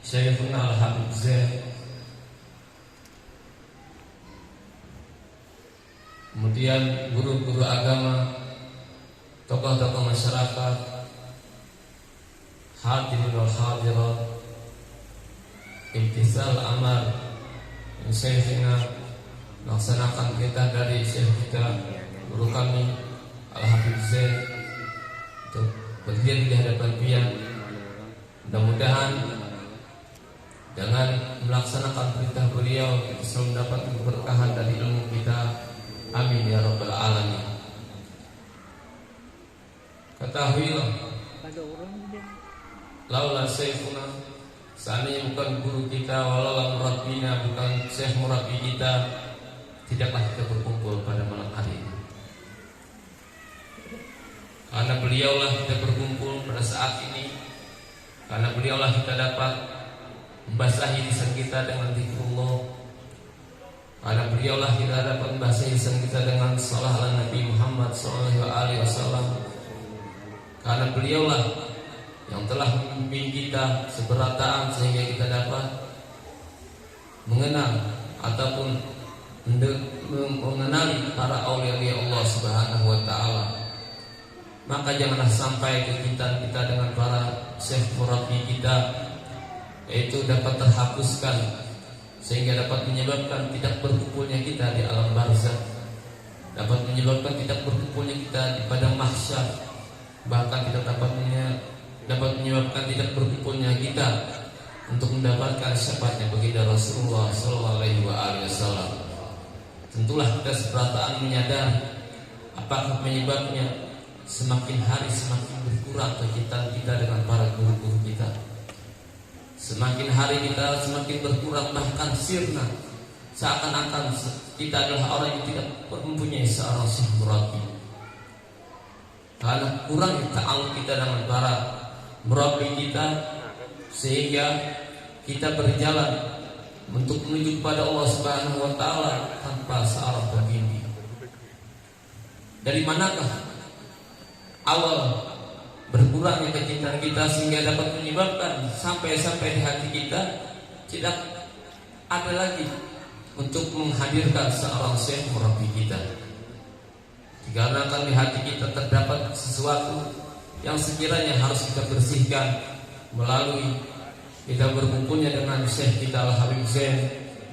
Syekhuna Al-Habib Zain, kemudian guru-guru agama, tokoh-tokoh masyarakat, hadirin wal hadirat, imtisal amal yang Syekhina melaksanakan kita dari Syekh kita, guru kami Al-Habib Zain, untuk berdiri di hadapan dia. Mudah-mudahan dengan melaksanakan perintah beliau kita selalu mendapat keberkahan dari ilmu kita. Amin ya rabbal alamin. Ketahuilah, laula syekhuna, seandainya bukan guru kita, walaula murabbina, bukan syekh murabbi kita, tidaklah kita berkumpul pada malam hari ini. Karena beliaulah kita berkumpul pada saat ini. Karena beliaulah kita dapat membasahi lisan kita dengan zikrullah. Karena beliaulah kita dapat membasahi lisan kita dengan salah ala Nabi Muhammad SAW. Karena beliaulah yang telah membimbing kita seberataan sehingga kita dapat mengenal ataupun mengenali para aulia Allah Subhanahu wa taala. Maka janganlah sampai kegiatan kita dengan para syekh murabbi kita yaitu dapat terhapuskan, sehingga dapat menyebabkan tidak berkumpulnya kita di alam barzakh, dapat menyebabkan tidak berkumpulnya kita di padang mahsyar, bahkan tidak dapat menyebabkan tidak berkumpulnya kita untuk mendapatkan syafaatnya baginda Rasulullah SAW. Tentulah kita seberataan menyadari apakah penyebabnya. Semakin hari semakin berkurang kegiatan kita dengan para guru-guru kita. Semakin hari kita semakin berkurang, bahkan sirna, seakan-akan kita adalah orang yang tidak mempunyai seorang syekh murabbi. Karena kurang ta'alluq kita dengan para murabbi kita, sehingga kita berjalan untuk menuju kepada Allah Subhanahu wa taala tanpa searah pembimbing. Dari manakah awal berkurangnya kecintaan kita sehingga dapat menyebabkan sampai di hati kita tidak ada lagi untuk menghadirkan seorang syekh murabbi kita? Dikarenakan di hati kita terdapat sesuatu yang sekiranya harus kita bersihkan melalui kita berkumpulnya dengan syekh kita Al-Habib Zain,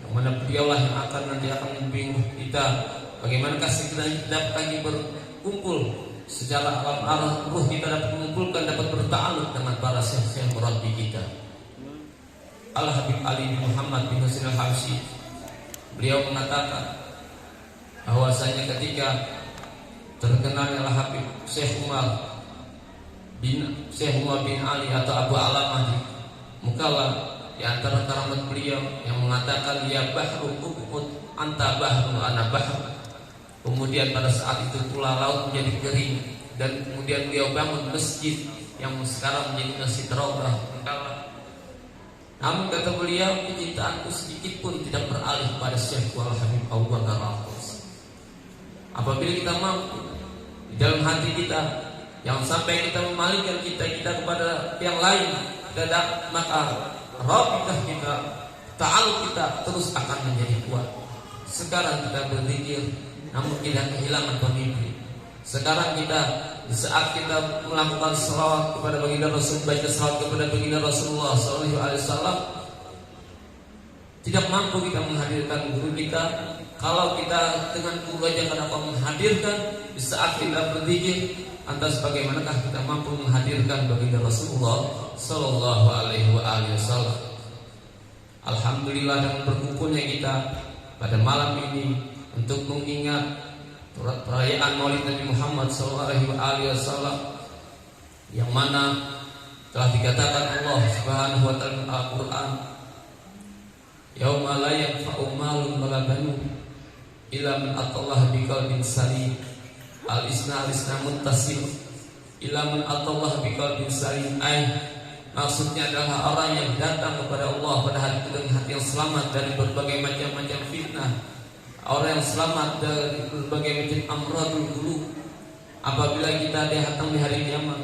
yang mana beliaulah yang nanti akan membimbing kita bagaimanakah sekiranya dapat lagi berkumpul secara alam arah ruh kita dapat mengumpulkan, dapat berta'alluq dengan para syekh murabbi kita. Al-Habib Ali bin Muhammad bin Husain Al-Habsyi, beliau mengatakan bahwasanya ketika terkenalnya Al-Habib Syekh Umar bin Ali atau Abu Alamah di Mukalla, di antara keramat beliau yang mengatakan ya bahru uqud anta bahru ana bahru. Kemudian pada saat itu pula laut menjadi kering, dan kemudian beliau bangun masjid yang sekarang menjadi Masjid Raudhah Mukalla. Namun kata beliau, kecintaanku sedikit pun tidak beralih pada Syekh Al-Habib Abu Bakar Al-Abbas. Apabila kita mampu di dalam hati kita, yang sampai kita memalingkan kita kepada yang lain, maka rabitah kita, ta'alluq kita terus akan menjadi kuat. Sekarang kita berzikir namun tidak kehilangan pemimpin. Sekarang kita di saat kita melakukan salawat kepada baginda Rasul, baca salawat kepada baginda Rasulullah SAW, tidak mampu kita menghadirkan guru kita. Kalau kita dengan guru aja dapat menghadirkan, di saat kita berzikir, lantas bagaimanakah kita mampu menghadirkan baginda Rasulullah SAW? Alhamdulillah dengan berkumpulnya kita pada malam ini untuk mengingat perayaan Maulid Nabi Muhammad SAW, yang mana telah dikatakan Allah Subhanahu wa taala dalam Al-Qur'an, yauma la yanfa'u malun wala banun illa man atallaha biqalbin salim. Al-isna muttasil illa man atallaha biqalbin salim. Maksudnya adalah orang yang datang kepada Allah pada hari itu dengan hati yang selamat dari berbagai macam fitnah, orang yang selamat dari berbagai macam amradul qulub. Apabila kita datang di hari kiamat,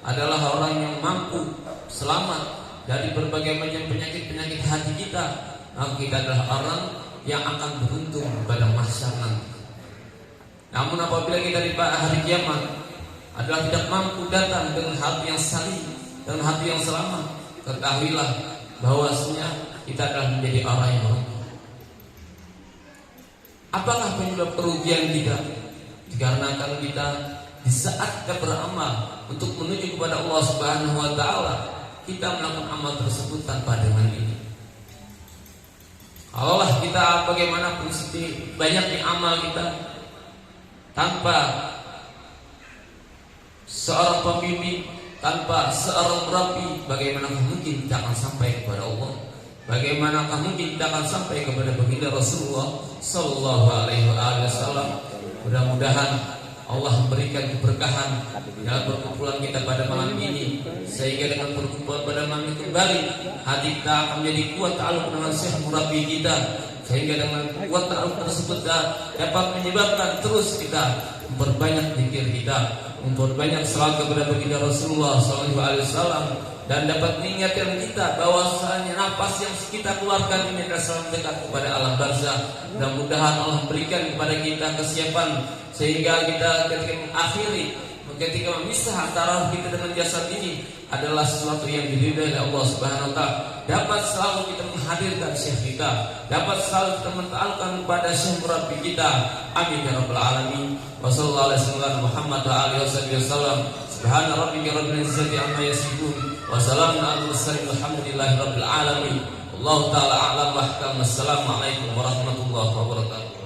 adalah orang yang mampu selamat dari berbagai macam penyakit-penyakit hati kita, maka kita adalah orang yang akan beruntung pada mahsyar nanti. Namun apabila kita di hari kiamat adalah tidak mampu datang dengan hati yang salim, dengan hati yang selamat, ketahuilah bahwasanya kita adalah menjadi orang yang merugi. Apakah penyebab kerugian kita? Dikarenakan kita di saat kita beramal untuk menuju kepada Allah Subhanahu wa taala, kita melakukan amal tersebut tanpa dengan ini. Kalaulah kita bagaimanapun banyaknya amal kita tanpa seorang pembimbing, tanpa seorang murabi, bagaimanakah mungkin kita akan sampai kepada Allah? Bagaimanakah mungkin kita akan sampai kepada baginda Rasulullah sallallahu alaihi wasallam? Mudah-mudahan Allah memberikan keberkahan dalam perkumpulan kita pada malam ini, sehingga dengan perkumpulan pada malam ini kembali hati kita akan menjadi kuat ta'alluq dengan Syekh Murabi kita, sehingga dengan kuat ta'alluq tersebut dapat menyebabkan terus kita memperbanyak zikir kita, memperbanyak salat kepada baginda Rasulullah sallallahu alaihi wasallam, dan dapat mengingatkan kita bahwasanya nafas yang kita keluarkan ini adalah selalu dekat kepada alam barzakh. Mudah-mudahan Allah berikan kepada kita kesiapan sehingga kita ketika mengakhiri, ketika memisah antara kita dengan jasad ini adalah sesuatu yang diridhai oleh Allah Subhanahu wa taala. Dapat selalu kita menghadirkan syekh kita, dapat selalu kita menta'alkan kepada syekh murabi kita. Amin ya rabbal alamin. Wassallallahu alaihi wasallam Muhammad wa alihi wasallam. Subhana rabbika rabbil izzati amma yasifun wa salamun alal mursalin walhamdulillahi rabbil alamin. Allahu taala a'lam wa ahkam. Assalamualaikum warahmatullahi wabarakatuh.